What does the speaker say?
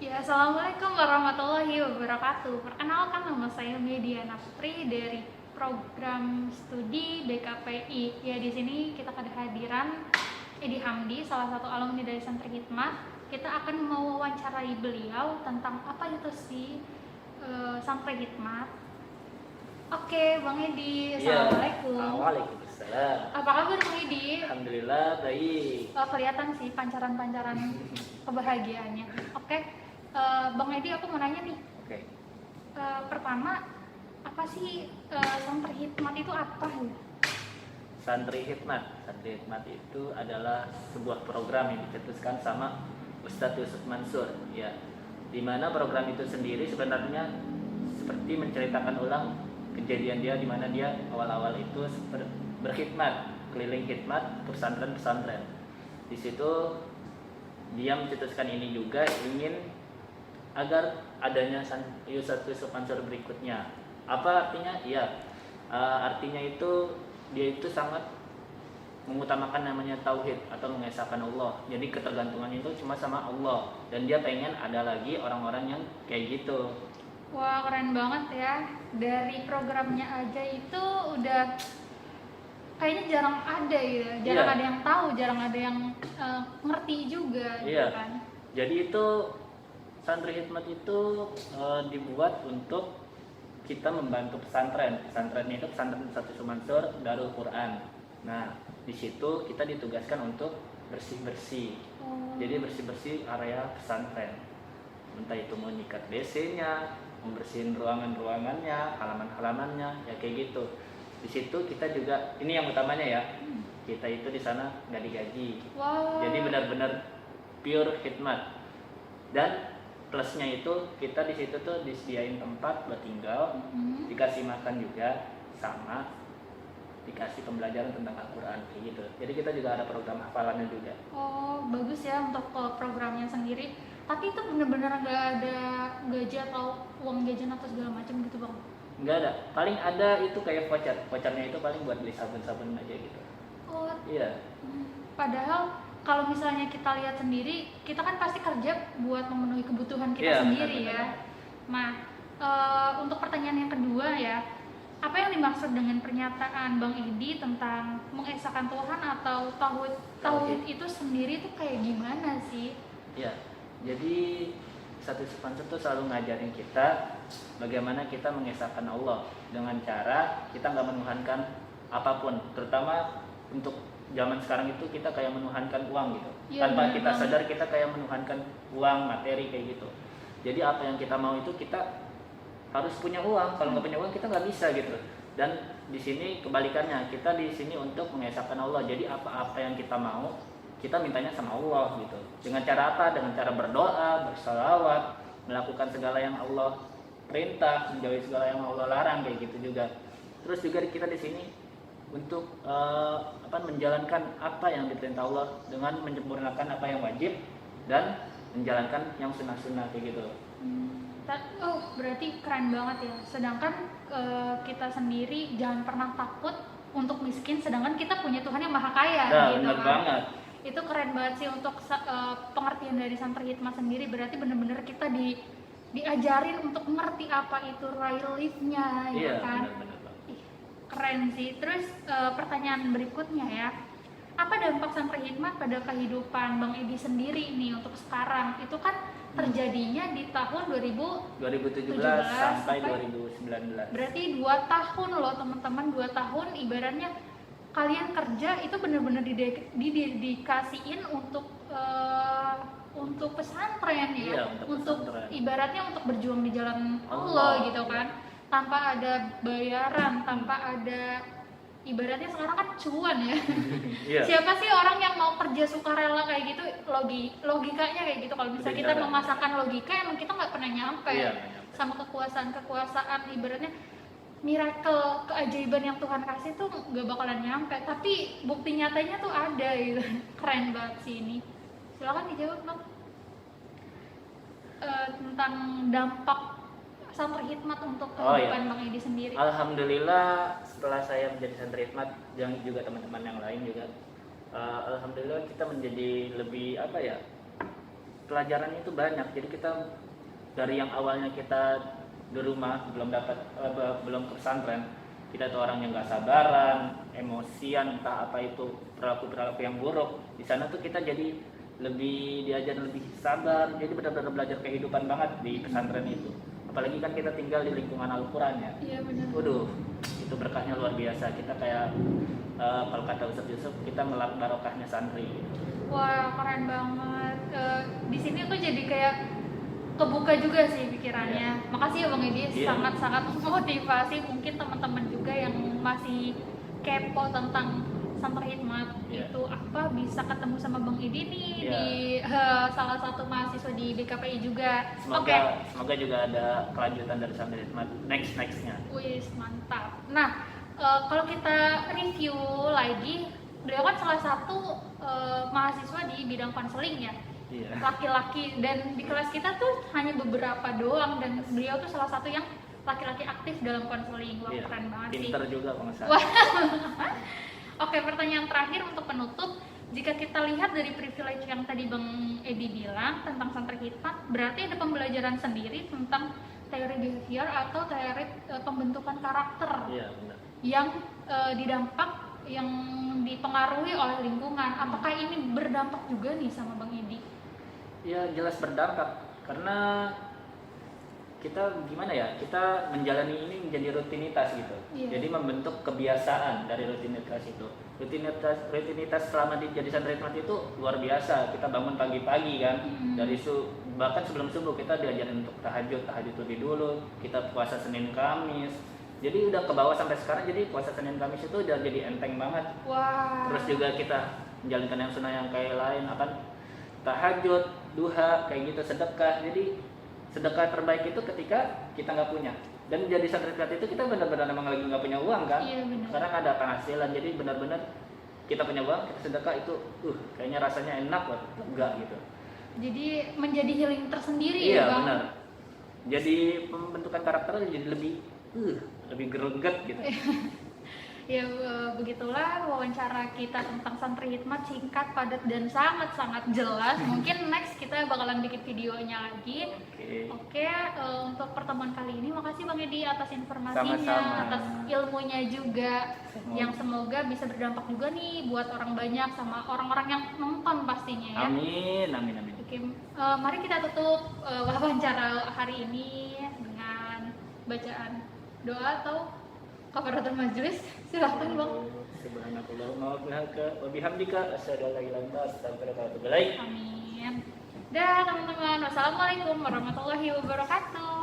Ya, Assalamualaikum warahmatullahi wabarakatuh. Perkenalkan, nama saya Mediana Putri dari program studi BKPI. Ya, di sini kita kehadiran Edi Hamdi, salah satu alumni dari Santri Hikmah. Kita akan mewawancarai beliau tentang apa itu sih Santri Hikmah. Oke, Bang Edi, Iya, Assalamualaikum. waalaikumsalam. Apa kabar Bang Edi? Alhamdulillah baik. Kelihatan sih pancaran-pancaran kebahagiaannya. Oke, Bang Edi, aku mau nanya nih. Oke. Pertama, apa sih Santri Hikmat itu apa ya? Santri Hikmat itu adalah sebuah program yang dicetuskan sama Ustadz Yusuf Mansur, ya. Di mana program itu sendiri sebenarnya seperti menceritakan ulang kejadian dia di mana dia awal-awal itu berkhidmat, keliling khidmat ke pesantren-pesantren. Di situ dia mencetuskan ini juga ingin agar adanya Ustadz Yusuf Mansur berikutnya. Apa artinya? Ya, artinya itu dia itu sangat mengutamakan namanya tauhid atau mengesahkan Allah. Jadi ketergantungannya itu cuma sama Allah, dan dia pengen ada lagi orang-orang yang kayak gitu. Wah, keren banget ya. Dari programnya aja itu udah kayaknya jarang ada ya. Jarang Iya. ada yang tahu, jarang ada yang ngerti juga gitu Iya. kan. Jadi itu Santri Hikmat itu dibuat untuk kita membantu pesantren. Pesantrennya itu pesantren Ustadz Yusuf Mansur Darul Quran. Nah, di situ kita ditugaskan untuk bersih-bersih. Jadi bersih-bersih area pesantren. Entah itu mau nyikat WC-nya, membersihin ruangan-ruangannya, halaman-halamannya, ya kayak gitu. Di situ kita juga, ini yang utamanya ya, kita itu di sana nggak digaji. Wow. Jadi benar-benar pure khidmat. Dan plusnya itu kita di situ tuh disediain tempat buat tinggal, dikasih makan juga, sama dikasih pembelajaran tentang Al-Quran kayak gitu. Jadi kita juga ada program hafalannya juga. Oh, bagus ya untuk programnya sendiri. Tapi itu benar-benar nggak ada gaji atau uang jajan atau segala macam gitu Bang? Nggak ada. Paling ada itu kayak voucher. Vouchernya itu paling buat beli sabun-sabun aja gitu. Oh, Iya. padahal kalau misalnya kita lihat sendiri, kita kan pasti kerja buat memenuhi kebutuhan kita Iya, sendiri benar-benar. ya. Nah, untuk pertanyaan yang kedua ya, apa yang dimaksud dengan pernyataan Bang Edi tentang mengesahkan Tuhan atau tauhid itu sendiri tuh kayak gimana sih? Iya. Jadi satu sponsor tuh selalu ngajarin kita bagaimana kita mengesahkan Allah dengan cara kita nggak menuhankan apapun, terutama untuk zaman sekarang itu kita kayak menuhankan uang gitu. Ya, Tanpa kita banget. sadar kita kayak menuhankan uang, materi kayak gitu. Jadi apa yang kita mau itu kita harus punya uang. Kalau nggak punya uang kita nggak bisa gitu. Dan di sini kebalikannya, kita di sini untuk mengesahkan Allah. Jadi apa-apa yang kita mau kita mintanya sama Allah gitu. Dengan cara apa? Dengan cara berdoa, bersalawat, melakukan segala yang Allah perintah, menjauhi segala yang Allah larang kayak gitu juga. Terus juga kita di sini untuk menjalankan apa yang diperintah Allah dengan menyempurnakan apa yang wajib dan menjalankan yang sunnah-sunnah kayak gitu. Oh, berarti keren banget ya. Sedangkan kita sendiri jangan pernah takut untuk miskin, sedangkan kita punya Tuhan yang maha kaya Nah, gitu benar kan. banget. Itu keren banget sih untuk pengertian dari Santri Hikmah sendiri. Berarti benar-benar kita diajarin untuk mengerti apa itu real life-nya ya Iya, kan. benar-benar. Ih, keren sih. Terus pertanyaan berikutnya ya, apa dampak Santri Hikmah pada kehidupan Bang Edi sendiri nih untuk sekarang? Itu kan terjadinya di tahun 2017 sampai 2019. Berarti 2 tahun loh teman-teman, 2 tahun ibaratnya kalian kerja itu benar-benar dikasihin untuk pesantren ya, Iya, untuk pesantren. ibaratnya untuk berjuang di jalan Allah Allah, gitu iya. kan, tanpa ada bayaran, tanpa ada, ibaratnya sekarang kan cuan ya. Iya. Siapa sih orang yang mau kerja sukarela kayak gitu? Logikanya kayak gitu. Kalau misalnya kita Benar. memasakkan logika, emang kita nggak pernah nyampe Iya, sama kekuasaan ibaratnya miracle, keajaiban yang Tuhan kasih tuh nggak bakalan nyampe, tapi bukti nyatanya tuh ada gitu. Keren banget sih ini. Silakan dijawab Bang. Tentang dampak Santri Hikmat untuk kehidupan Bang Edi sendiri. Alhamdulillah setelah saya menjadi Santri Hikmat dan juga teman-teman yang lain juga, alhamdulillah kita menjadi lebih pelajarannya itu banyak. Jadi kita dari yang awalnya kita di rumah belum ke pesantren, kita tuh orang yang nggak sabaran, emosian, entah apa itu perilaku yang buruk. Di sana tuh kita jadi lebih diajar lebih sabar, jadi benar-benar belajar kehidupan banget di pesantren itu. Apalagi kan kita tinggal di lingkungan Al-Quran ya. Iya benar. Waduh, itu berkahnya luar biasa. Kita kayak kalau kata Ustadz Yusuf, kita melak barokahnya santri. Wah, keren banget. Di sini aku jadi kayak kebuka juga sih pikirannya. Makasih ya Bang Edi, sangat-sangat motivasi mungkin teman-teman juga yang masih kepo tentang Santri Hikmat itu apa, bisa ketemu sama Bang Edi nih di salah satu mahasiswa di DKPI juga. Semoga juga ada kelanjutan dari Santri Hikmat nextnya. Wih, mantap. Nah, kalau kita review lagi, beliau kan salah satu mahasiswa di bidang konseling ya. Laki-laki, dan di kelas kita tuh hanya beberapa doang, dan beliau tuh salah satu yang laki-laki aktif dalam konseling. Wah, keren banget sih. Pinter juga pengesahan. Oke, pertanyaan terakhir untuk penutup. Jika kita lihat dari privilege yang tadi Bang Edi bilang tentang Santri Hikmat, berarti ada pembelajaran sendiri tentang teori behavior atau teori pembentukan karakter. Iya, benar. Yang didampak, yang dipengaruhi oleh lingkungan. Apakah ini berdampak juga nih sama Bang Edi? Ya, jelas berdampak, karena kita gimana ya, kita menjalani ini menjadi rutinitas gitu. Jadi membentuk kebiasaan dari rutinitas itu. Rutinitas selama jadi Santri Hikmat itu luar biasa. Kita bangun pagi-pagi kan, bahkan sebelum subuh kita diajarin untuk tahajud lebih dulu. Kita puasa Senin Kamis. Jadi udah ke bawah sampai sekarang, jadi puasa Senin Kamis itu udah jadi enteng banget. Wow. Terus juga kita menjalankan yang sunnah yang kayak lain, akan tahajud, duha, kayak gitu, sedekah. Jadi sedekah terbaik itu ketika kita nggak punya. Dan jadi Santri Hikmat itu kita benar-benar memang lagi nggak punya uang kan. Iya, benar. Sekarang ada penghasilan, jadi benar-benar kita punya uang, kita sedekah itu, kayaknya rasanya enak loh, lega gitu. Jadi menjadi healing tersendiri ya Bang? Iya, benar. Jadi pembentukan karakternya jadi lebih greget gitu. Ya, begitulah wawancara kita tentang Santri Hikmat, singkat, padat, dan sangat-sangat jelas. Mungkin next kita bakalan bikin videonya lagi. Oke, untuk pertemuan kali ini makasih Bang Edi atas informasinya. Sama-sama. Atas ilmunya juga, yang semoga bisa berdampak juga nih buat orang banyak sama orang-orang yang nonton pastinya ya. Amin. Oke, mari kita tutup wawancara hari ini dengan bacaan doa atau kafaratul majelis. Silakan Bang. Subhanakallahumma wa bihamdika asyhadu an la ilaha illa anta astaghfiruka wa atubu ilaik. Amin. Dah teman-teman, wassalamualaikum warahmatullahi wabarakatuh.